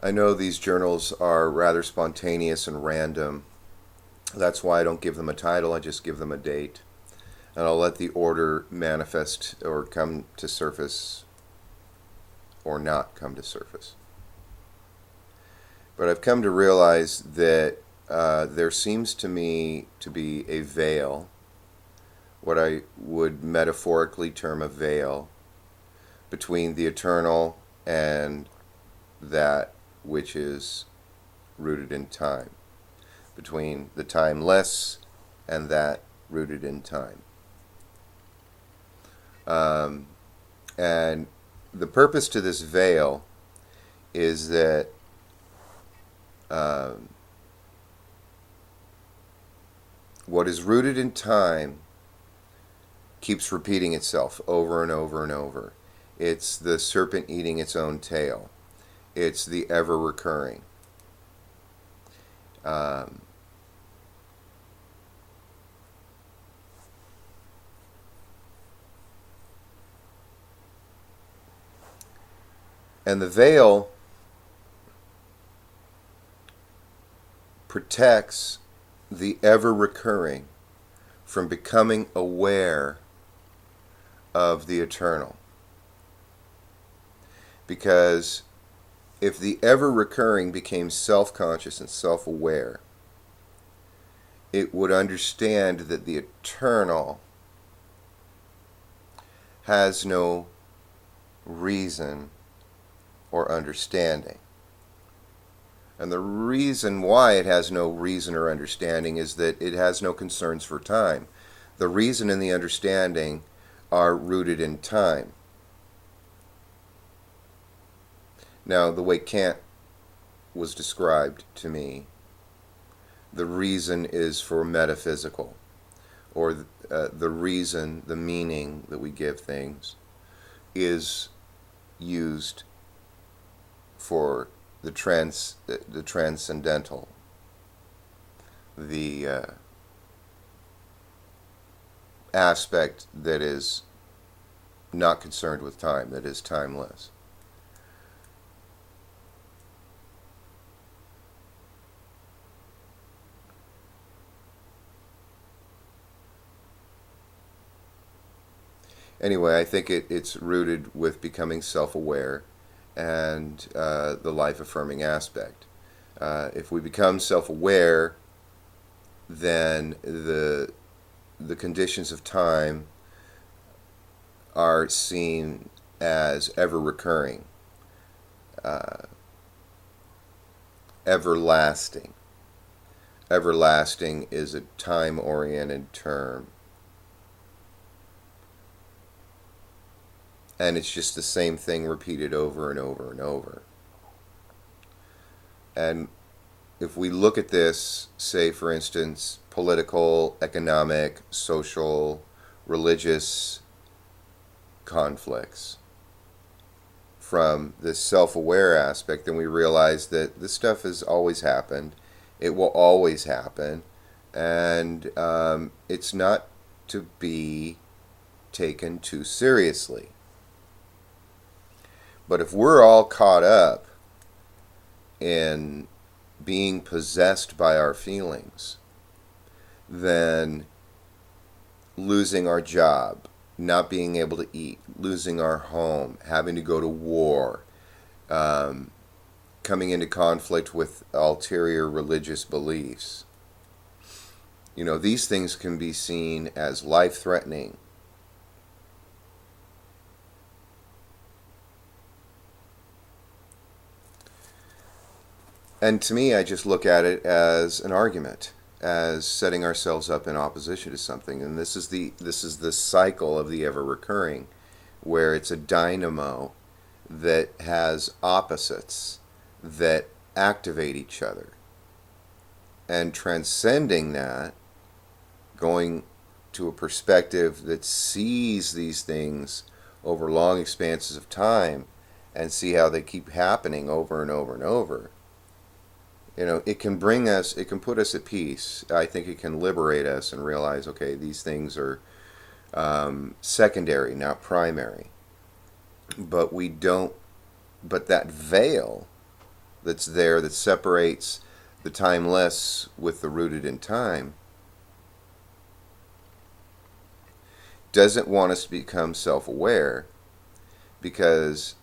I know these journals are rather spontaneous and random. That's why I don't give them a title, I just give them a date. And I'll let the order manifest or come to surface or not come to surface. But I've come to realize that there seems to me to be a veil, what I would metaphorically term a veil, between the eternal and that which is rooted in time, between the timeless and that rooted in time. And the purpose to this veil is that what is rooted in time keeps repeating itself over and over and over. It's the serpent eating its own tail. It's the ever recurring. Um, and the veil protects the ever recurring from becoming aware of the eternal. Because if the ever recurring became self conscious and self aware, it would understand that the eternal has no reason or understanding. And the reason why it has no reason or understanding is that it has no concerns for time. The reason and the understanding are rooted in time. Now, the way Kant was described to me, the reason is for metaphysical, or the reason, the meaning that we give things, is used for the transcendental, the aspect that is not concerned with time, that is timeless. Anyway, I think it's rooted with becoming self-aware and the life-affirming aspect. If we become self-aware, then the conditions of time are seen as ever recurring, everlasting. Everlasting is a time-oriented term. And it's just the same thing repeated over and over and over. And if we look at this, say for instance, political, economic, social, religious conflicts, from this self-aware aspect, then we realize that this stuff has always happened. It will always happen. And it's not to be taken too seriously. But if we're all caught up in being possessed by our feelings, then losing our job, not being able to eat, losing our home, having to go to war, coming into conflict with ulterior religious beliefs, these things can be seen as life-threatening. And to me, I just look at it as an argument, as setting ourselves up in opposition to something. And this is the cycle of the ever recurring, where it's a dynamo that has opposites that activate each other. And transcending that, going to a perspective that sees these things over long expanses of time and see how they keep happening over and over and over. It can put us at peace. I think it can liberate us and realize, okay, these things are secondary, not primary. But that veil that's there that separates the timeless with the rooted in time, doesn't want us to become self-aware because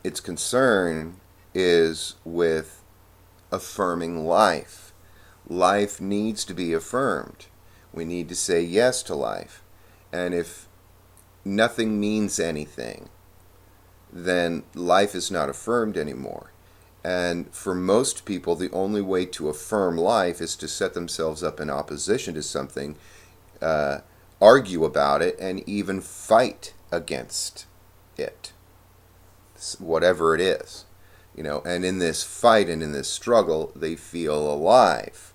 its concern is with affirming life. Life needs to be affirmed. We need to say yes to life. And if nothing means anything, then life is not affirmed anymore. And for most people, the only way to affirm life is to set themselves up in opposition to something, argue about it, and even fight against it, whatever it is. And in this fight and in this struggle, they feel alive.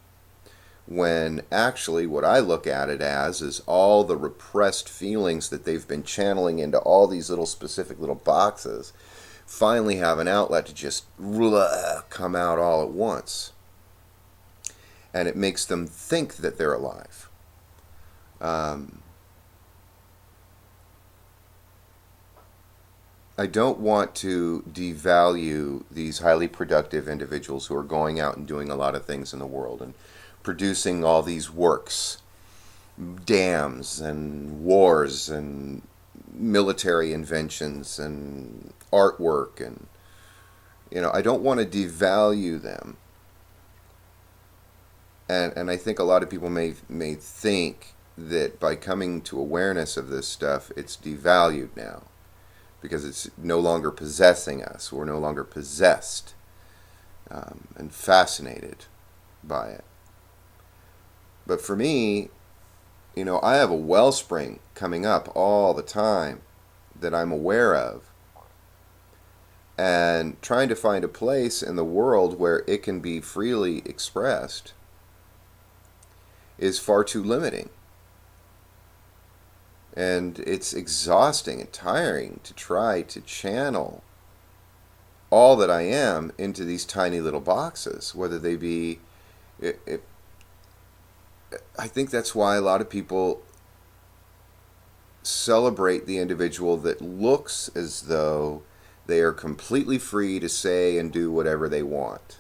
When actually what I look at it as is all the repressed feelings that they've been channeling into all these little specific little boxes finally have an outlet to just come out all at once. And it makes them think that they're alive. I don't want to devalue these highly productive individuals who are going out and doing a lot of things in the world and producing all these works, dams and wars and military inventions and artwork, and I don't want to devalue them. And I think a lot of people may think that by coming to awareness of this stuff, it's devalued now because it's no longer possessing us. We're no longer possessed and fascinated by it. But for me, I have a wellspring coming up all the time that I'm aware of, and trying to find a place in the world where it can be freely expressed is far too limiting. And it's exhausting and tiring to try to channel all that I am into these tiny little boxes, whether they be... I think that's why a lot of people celebrate the individual that looks as though they are completely free to say and do whatever they want.